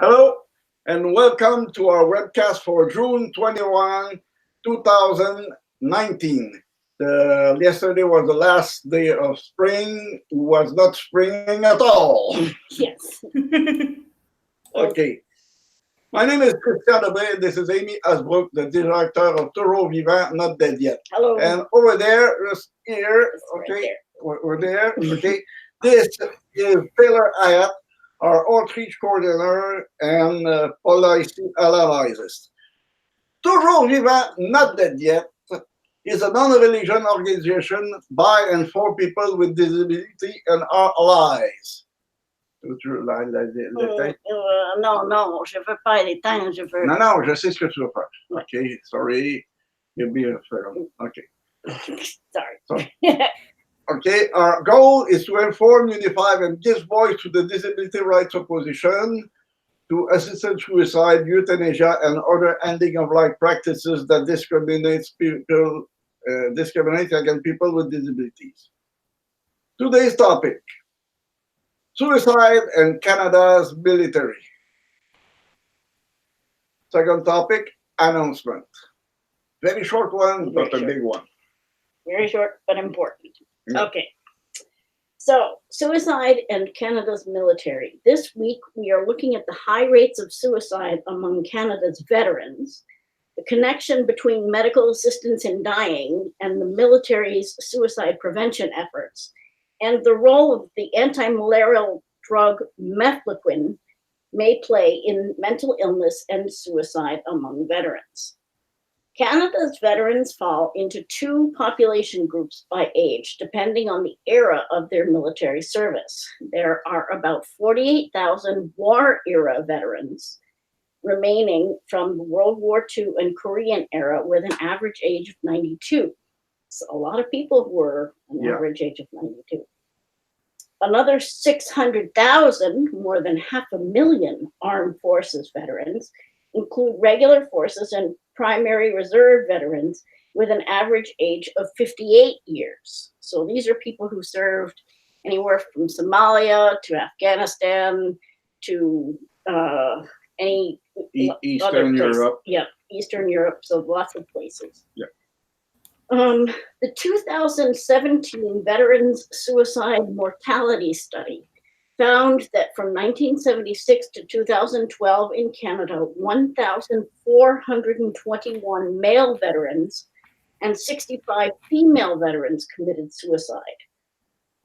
Hello, and welcome to our webcast for June 21, 2019. Yesterday was the last day of spring, was not springing at all. Yes. Okay. My name is Christian Debré. This is Amy Asbrook, the director of Toujours Vivant, Not Dead Yet. Hello. And over there, just here, It's right okay, there. we're there, okay. This is Taylor Hyatt, our outreach coordinator and policy analyst. Toujours Vivant, Not Dead Yet is a non-religion organization by and for people with disability and our allies. Non, non, je veux pas les temps, je veux. Non, non, je sais ce que tu veux faire. OK, sorry. You'll be a film. OK. Sorry. Okay, our goal is to inform, unify, and give voice to the disability rights opposition, to assisted suicide, euthanasia, and other ending of life practices that discriminate against people with disabilities. Today's topic: suicide and Canada's military. Second topic: announcement. Very short one, but a big one. Very short, but important. Yeah. Okay. So, suicide and Canada's military. This week, we are looking at the high rates of suicide among Canada's veterans, the connection between medical assistance in dying and the military's suicide prevention efforts, and the role of the anti-malarial drug mefloquine may play in mental illness and suicide among veterans. Canada's veterans fall into two population groups by age, depending on the era of their military service. There are about 48,000 war-era veterans remaining from the World War II and Korean era with an average age of 92. So a lot of people were an average age of 92. Another 600,000, more than 500,000 armed forces veterans, include regular forces and primary reserve veterans with an average age of 58 years. So these are people who served anywhere from Somalia to Afghanistan to any Eastern Europe. Yeah, Eastern Europe, so lots of places. Yeah. The 2017 Veterans Suicide Mortality Study found that from 1976 to 2012 in Canada, 1,421 male veterans and 65 female veterans committed suicide.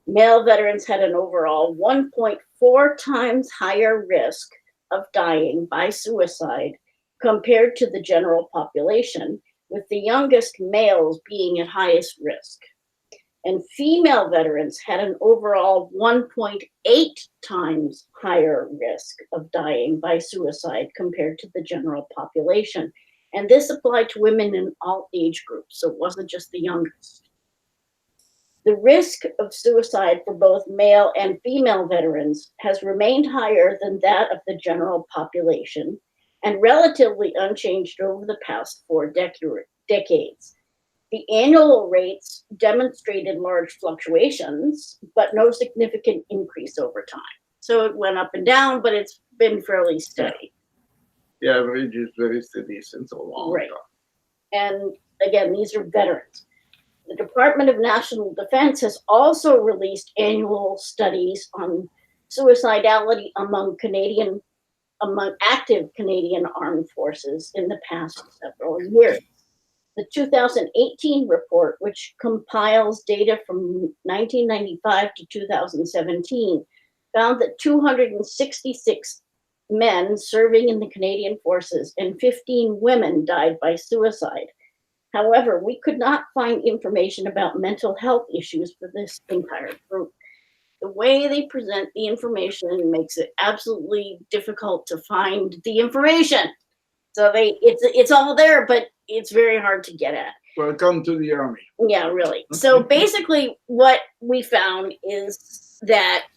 Male veterans had an overall 1.4 times higher risk of dying by suicide compared to the general population, with the youngest males being at highest risk. And female veterans had an overall 1.8 times higher risk of dying by suicide compared to the general population. And this applied to women in all age groups, so it wasn't just the youngest. The risk of suicide for both male and female veterans has remained higher than that of the general population and relatively unchanged over the past 4 decades. The annual rates demonstrated large fluctuations, but no significant increase over time. So it went up and down, but it's been fairly steady. The average is very steady since a long Right. time. And again, these are veterans. The Department of National Defense has also released annual studies on suicidality among active Canadian armed forces in the past several years. The 2018 report, which compiles data from 1995 to 2017, found that 266 men serving in the Canadian forces and 15 women died by suicide. However, we could not find information about mental health issues for this entire group. The way they present the information makes it absolutely difficult to find the information. So it's all there, but it's very hard to get at. Welcome to the army. Yeah, really. So basically what we found is that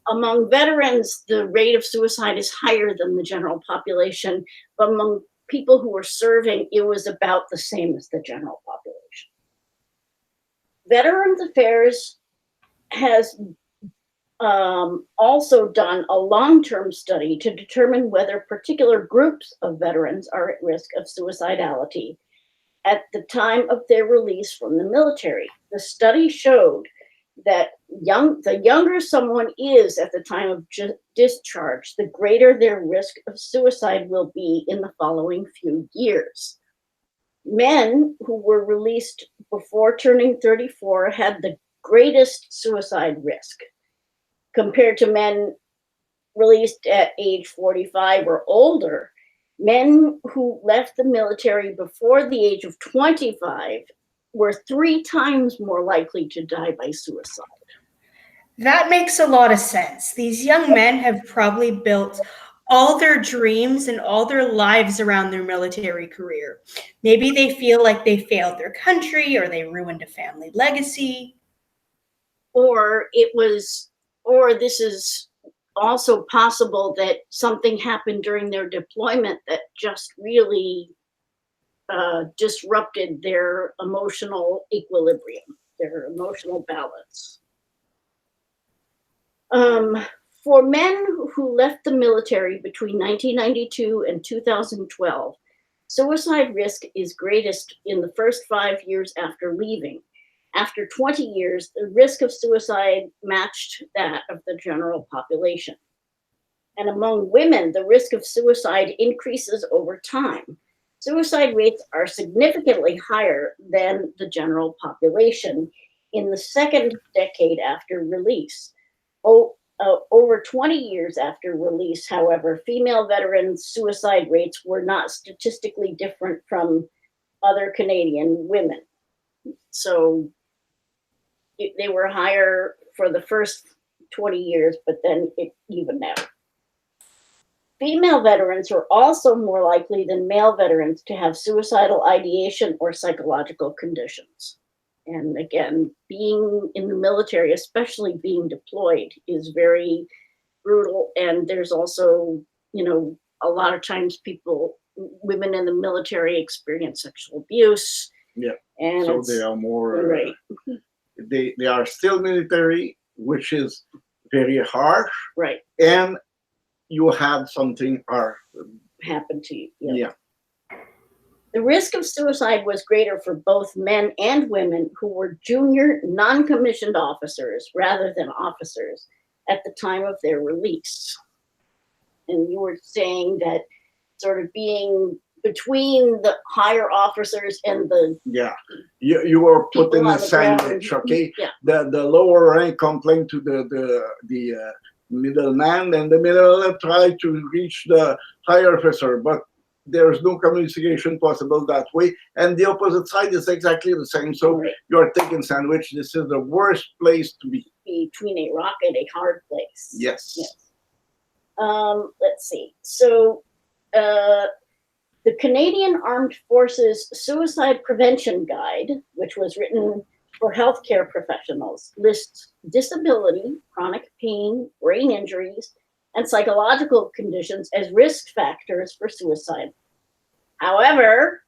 among veterans, the rate of suicide is higher than the general population, but among people who were serving, it was about the same as the general population. Veterans Affairs has also done a long-term study to determine whether particular groups of veterans are at risk of suicidality at the time of their release from the military. The study showed that the younger someone is at the time of discharge, the greater their risk of suicide will be in the following few years. Men who were released before turning 34 had the greatest suicide risk compared to men released at age 45 or older. Men who left the military before the age of 25 were 3 times more likely to die by suicide. That makes a lot of sense. These young men have probably built all their dreams and all their lives around their military career. Maybe they feel like they failed their country or they ruined a family legacy. Or this is also possible that something happened during their deployment that just really disrupted their emotional equilibrium, their emotional balance. For men who left the military between 1992 and 2012, suicide risk is greatest in the first 5 years after leaving. After 20 years, the risk of suicide matched that of the general population. And among women, the risk of suicide increases over time. Suicide rates are significantly higher than the general population in the second decade after release. Over 20 years after release, however, female veterans' suicide rates were not statistically different from other Canadian women. So they were higher for the first 20 years, but then it evened out. Female veterans were also more likely than male veterans to have suicidal ideation or psychological conditions. And again, being in the military, especially being deployed, is very brutal. And there's also, a lot of times women in the military experience sexual abuse. Yeah. And so they are more, right. They are still military, which is very harsh. Right. And you had something happen to you. Yeah. The risk of suicide was greater for both men and women who were junior non-commissioned officers rather than officers at the time of their release. And you were saying that sort of being between the higher officers and the you were put in a sandwich, okay? Yeah. The lower rank complained to the middleman, and the middle tried to reach the higher officer, but there's no communication possible that way. And the opposite side is exactly the same. So you're taking sandwich. This is the worst place to be. Between a rock and a hard place. Yes. Let's see. So the Canadian Armed Forces Suicide Prevention Guide, which was written for healthcare professionals, lists disability, chronic pain, brain injuries, and psychological conditions as risk factors for suicide. However,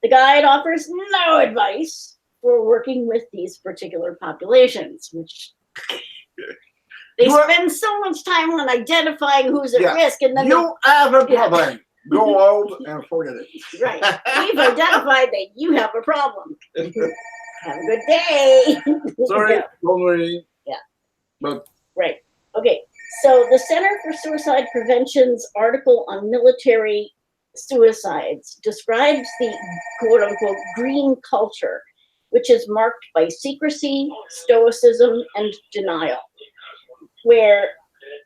the guide offers no advice for working with these particular populations, which they spend so much time on identifying who's at risk, and then you have a problem. Go out and forget it. Right. We've identified that you have a problem. Have a good day. Sorry, don't worry. Yeah. But right. Okay. So the Center for Suicide Prevention's article on military suicides describes the quote-unquote green culture, which is marked by secrecy, stoicism, and denial, where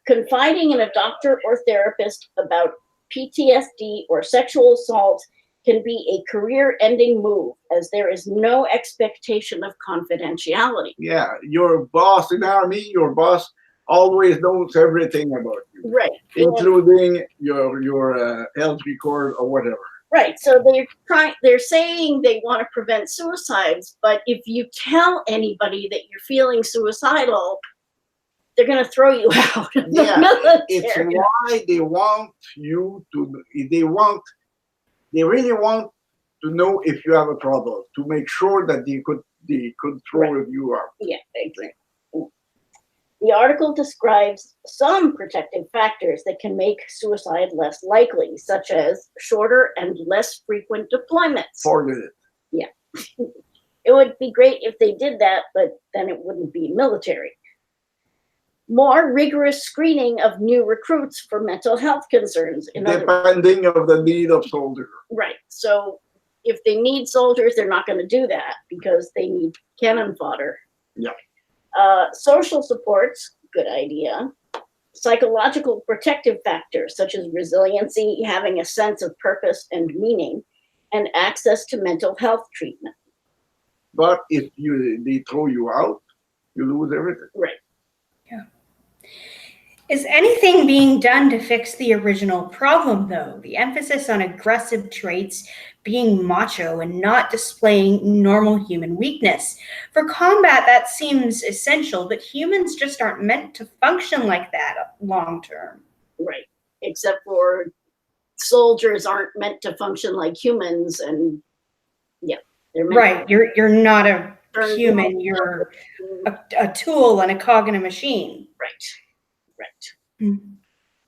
confiding in a doctor or therapist about PTSD or sexual assault can be a career-ending move, as there is no expectation of confidentiality. Yeah, your boss in army, your boss always knows everything about you, right? Including your health record or whatever. Right. So they're saying they want to prevent suicides, but if you tell anybody that you're feeling suicidal, they're going to throw you out of the military. It's why they want you to. They really want to know if you have a problem, to make sure that they could throw you out. Yeah, exactly. The article describes some protective factors that can make suicide less likely, such as shorter and less frequent deployments. Forget it. Yeah. It would be great if they did that, but then it wouldn't be military. More rigorous screening of new recruits for mental health concerns. Depending of the need of soldier. Right. So if they need soldiers, they're not going to do that because they need cannon fodder. Yeah. Social supports, good idea. Psychological protective factors such as resiliency, having a sense of purpose and meaning, and access to mental health treatment. But if they throw you out, you lose everything. Right. Yeah. Is anything being done to fix the original problem, though? The emphasis on aggressive traits, being macho, and not displaying normal human weakness. For combat, that seems essential, but humans just aren't meant to function like that long term. Right. Except for soldiers aren't meant to function like humans, and yeah, they're meant right. You're not a human. You're a tool and a cog in a machine. Right.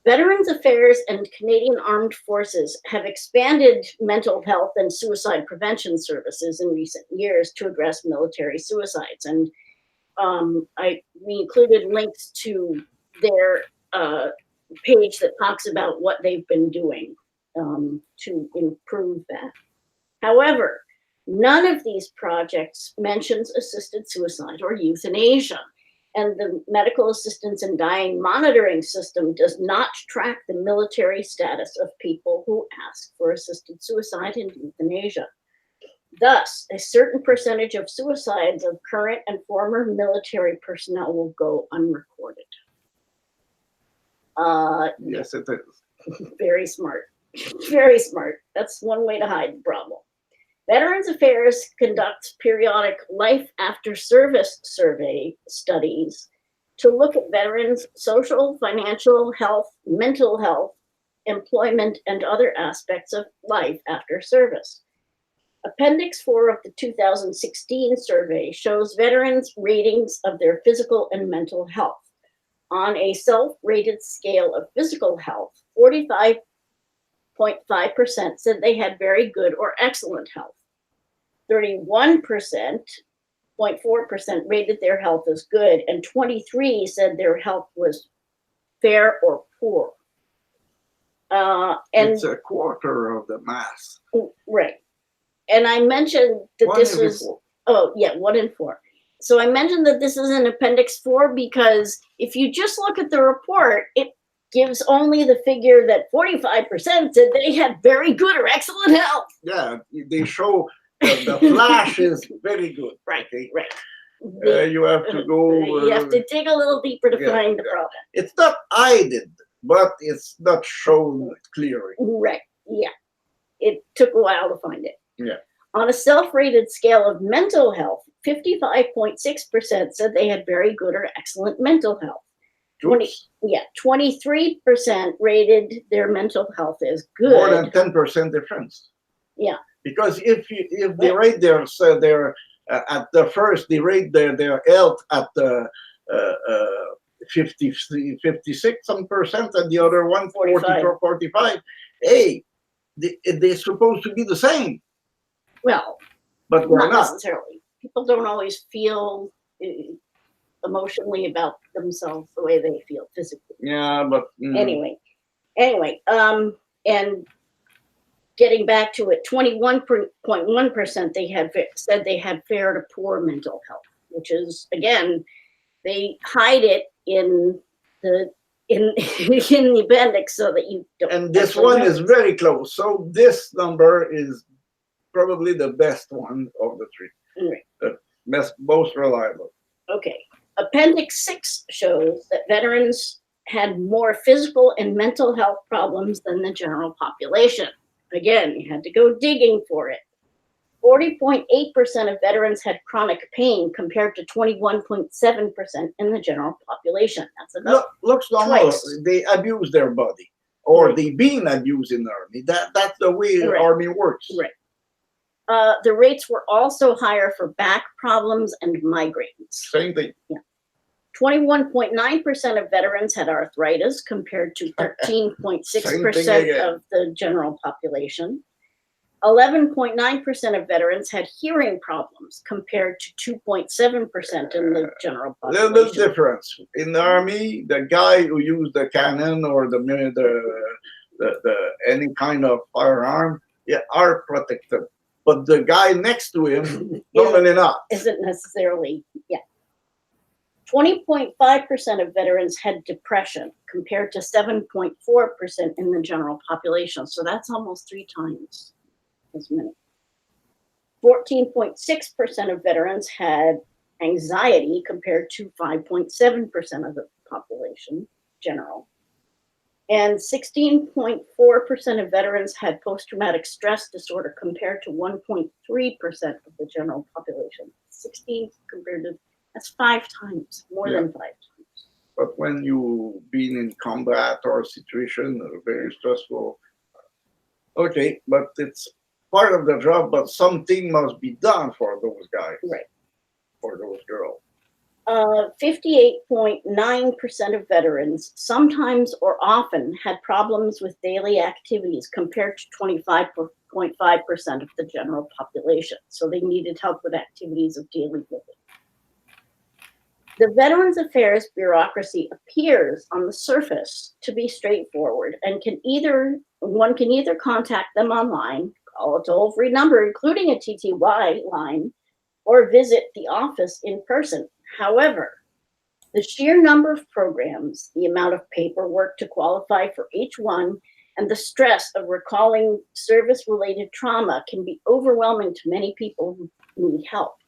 Veterans Affairs and Canadian Armed Forces have expanded mental health and suicide prevention services in recent years to address military suicides. And we included links to their page that talks about what they've been doing to improve that. However, none of these projects mentions assisted suicide or euthanasia. And the medical assistance in dying monitoring system does not track the military status of people who ask for assisted suicide and euthanasia. Thus, a certain percentage of suicides of current and former military personnel will go unrecorded. Yes, it is. Very smart. Very smart. That's one way to hide the problem. Veterans Affairs conducts periodic life after service survey studies to look at veterans' social, financial, health, mental health, employment, and other aspects of life after service. Appendix 4 of the 2016 survey shows veterans' ratings of their physical and mental health. On a self-rated scale of physical health, 45.5% said they had very good or excellent health. 31.4% rated their health as good, and 23% said their health was fair or poor. And it's a quarter of the mass. Right. And I mentioned that this was, 1 in 4. So I mentioned that this is in Appendix 4 because if you just look at the report, it gives only the figure that 45% said they had very good or excellent health. Yeah, they show the flash is very good. Right, okay? right. You have to go. You have to dig a little deeper to find the problem. It's not hidden, but it's not shown clearly. Right, yeah. It took a while to find it. Yeah. On a self-rated scale of mental health, 55.6% said they had very good or excellent mental health. 23% rated their mental health as good. More than 10% difference. Yeah. Because if they rate their at the first they rate their health at 56 some percent, and the other one 45. Hey, they're supposed to be the same. Well, but they're not necessarily. People don't always feel emotionally about themselves the way they feel physically. Yeah, but anyway, and getting back to it, 21.1% they had said they had fair to poor mental health, which is, again, they hide it in the the appendix so that you don't. And this one is very close. So this number is probably the best one of the three. Right. The most reliable. Okay. Appendix 6 shows that veterans had more physical and mental health problems than the general population. Again, you had to go digging for it. 40.8% of veterans had chronic pain compared to 21.7% in the general population. That's about looks normal. They abuse their body, or they being abused in the army. That's the way the army works. Right. The rates were also higher for back problems and migraines. Same thing. Yeah. 21.9% of veterans had arthritis compared to 13.6% of the general population. 11.9% of veterans had hearing problems compared to 2.7% in the general population. Little difference. In the army, the guy who used the cannon or the any kind of firearm, yeah, are protected. But the guy next to him, normally not. Isn't necessarily, yeah. 20.5% of veterans had depression compared to 7.4% in the general population. So that's almost 3 times as many. 14.6% of veterans had anxiety compared to 5.7% of the population general. And 16.4% of veterans had post-traumatic stress disorder compared to 1.3% of the general population. 16 compared to, that's 5 times, more than 5 times. But when you've been in combat or situation, very stressful, okay, but it's part of the job, but something must be done for those guys. Right. For those girls. 58.9% of veterans sometimes or often had problems with daily activities compared to 25.5% of the general population. So they needed help with activities of daily living. The Veterans Affairs bureaucracy appears on the surface to be straightforward and one can either contact them online, call a toll-free number, including a TTY line, or visit the office in person. However, the sheer number of programs, the amount of paperwork to qualify for each one, and the stress of recalling service-related trauma can be overwhelming to many people who need help.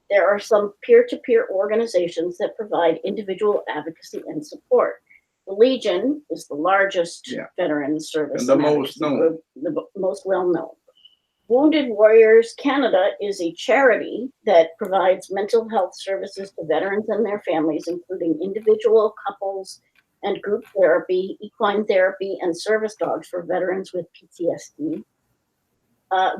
There are some peer-to-peer organizations that provide individual advocacy and support. The Legion is the largest veteran service and the most known. The most well-known. Wounded Warriors Canada is a charity that provides mental health services to veterans and their families, including individual, couples, and group therapy, equine therapy, and service dogs for veterans with PTSD.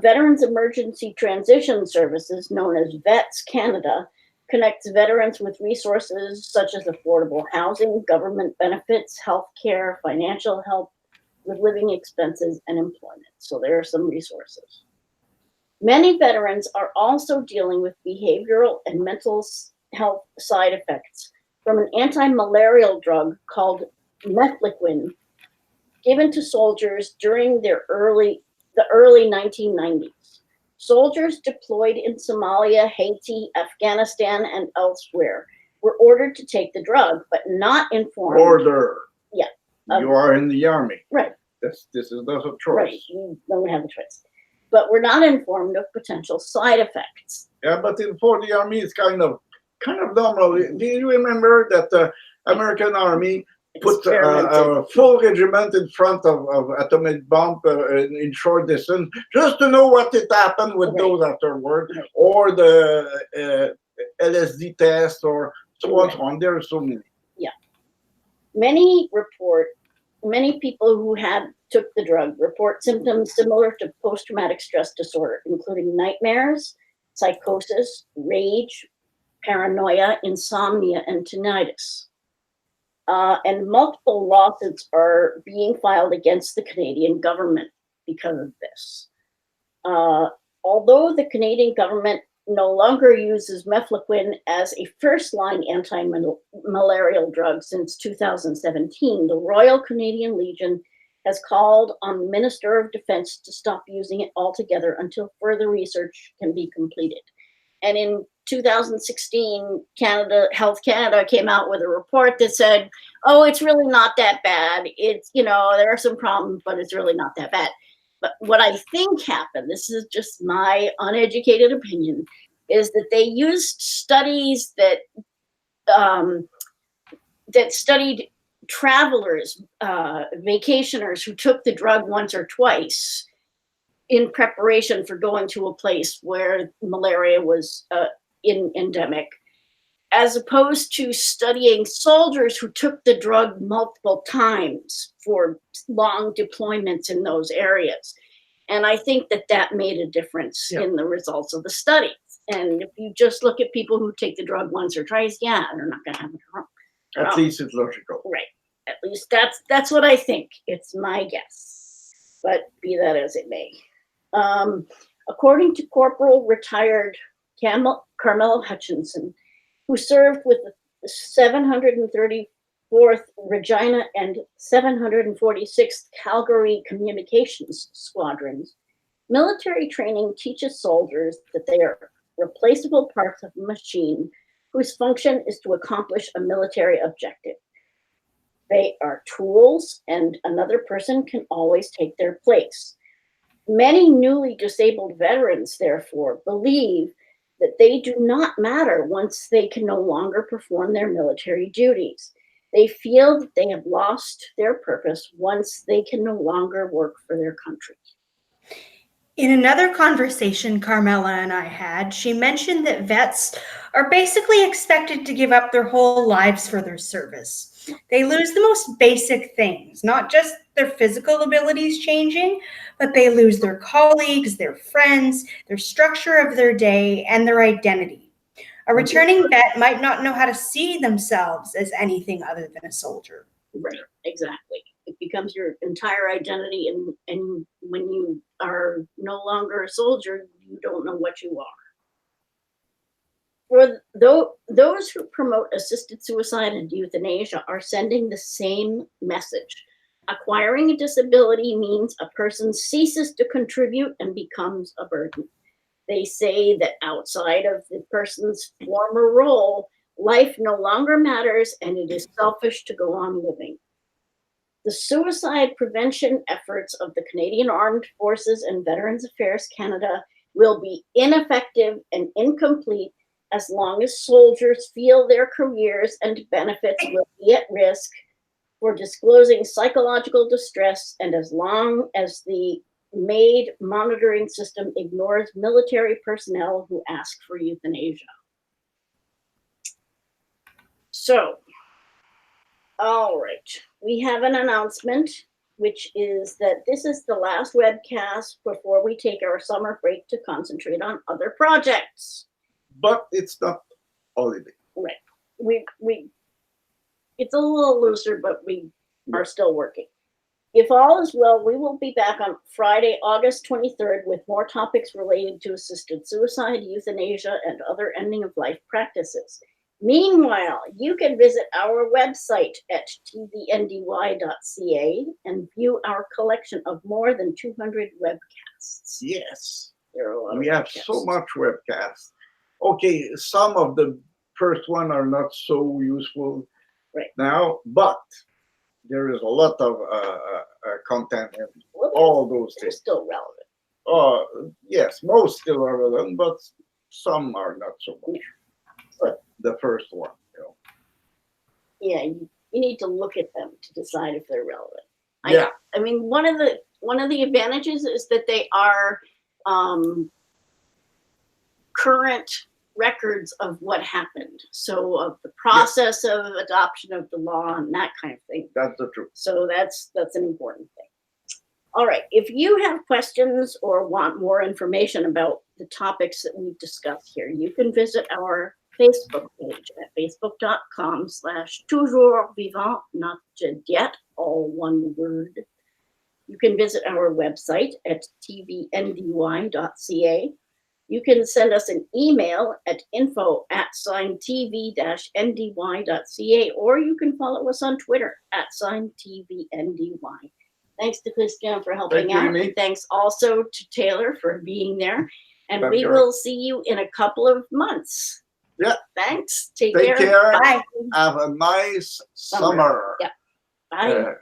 Veterans Emergency Transition Services, known as VETS Canada, connects veterans with resources such as affordable housing, government benefits, health care, financial help with living expenses, and employment. So there are some resources. Many veterans are also dealing with behavioral and mental health side effects from an anti-malarial drug called mefloquine, given to soldiers during the early 1990s. Soldiers deployed in Somalia, Haiti, Afghanistan, and elsewhere were ordered to take the drug, but not informed. Order. Yeah. You are in the army. Right. This is not a choice. Right. You don't have a choice. But we're not informed of potential side effects. Yeah, but for the army, it's kind of normal. Do you remember that the American army put a full regiment in front of atomic bomb in short distance, just to know what had happened with those afterward, or the LSD test, or so on, so on. There are so many. Yeah. Many people who took the drug report symptoms similar to post-traumatic stress disorder, including nightmares, psychosis, rage, paranoia, insomnia, and tinnitus. And multiple lawsuits are being filed against the Canadian government because of this. Although the Canadian government no longer uses mefloquine as a first-line anti-malarial drug since 2017, the Royal Canadian Legion has called on the Minister of Defense to stop using it altogether until further research can be completed. And in 2016, Health Canada came out with a report that said, oh, it's really not that bad. It's, there are some problems, but it's really not that bad. But what I think happened, this is just my uneducated opinion, is that they used studies that studied travelers, vacationers who took the drug once or twice in preparation for going to a place where malaria was endemic, as opposed to studying soldiers who took the drug multiple times for long deployments in those areas. And I think that made a difference in the results of the studies. And if you just look at people who take the drug once or twice, yeah, they're not going to have it. At least it's logical. Right. At least that's what I think. It's my guess. But be that as it may. According to Corporal retired Carmel Hutchinson, who served with the 734th Regina and 746th Calgary Communications Squadrons, military training teaches soldiers that they are replaceable parts of a machine whose function is to accomplish a military objective. They are tools, and another person can always take their place. Many newly disabled veterans, therefore, believe that they do not matter once they can no longer perform their military duties. They feel that they have lost their purpose once they can no longer work for their country. In another conversation Carmela and I had, she mentioned that vets are basically expected to give up their whole lives for their service. They lose the most basic things, not just their physical abilities changing, but they lose their colleagues, their friends, their structure of their day, and their identity. A returning vet might not know how to see themselves as anything other than a soldier. Right, exactly. It becomes your entire identity, and when you are no longer a soldier, you don't know what you are. For those who promote assisted suicide and euthanasia are sending the same message. Acquiring a disability means a person ceases to contribute and becomes a burden. They say that outside of the person's former role, life no longer matters and it is selfish to go on living. The suicide prevention efforts of the Canadian Armed Forces and Veterans Affairs Canada will be ineffective and incomplete as long as soldiers feel their careers and benefits will be at risk for disclosing psychological distress, and as long as the MAID monitoring system ignores military personnel who ask for euthanasia. So, all right, we have an announcement, which is that this is the last webcast before we take our summer break to concentrate on other projects. But it's not holiday. Right. It's a little looser, but we are still working. If all is well, we will be back on Friday, August 23rd with more topics related to assisted suicide, euthanasia, and other ending of life practices. Meanwhile, you can visit our website at tvndy.ca and view our collection of more than 200 webcasts. Yes. There are a lot We of have webcasts. so much webcasts. Okay, some of the first one are not so useful now, but there is a lot of content in all those They're things. still relevant. Yes, most still are relevant, but some are not so much. But the first one, Yeah, you need to look at them to decide if they're relevant. Yeah. I mean, one of the advantages is that they are current records of what happened. So of the process of adoption of the law and that kind of thing. That's the truth. So that's an important thing. All right. If you have questions or want more information about the topics that we've discussed here, you can visit our Facebook page at facebook.com/toujourvivant, not yet, all one word. You can visit our website at tvndy.ca. You can send us an email at info@tv-ndy.ca, or you can follow us on Twitter @TVNDY. Thanks to Christian for helping out. And thanks also to Taylor for being there. And we will see you in a couple of months. Yeah. Thanks. Take care. Bye. Have a nice summer. Yeah. Bye.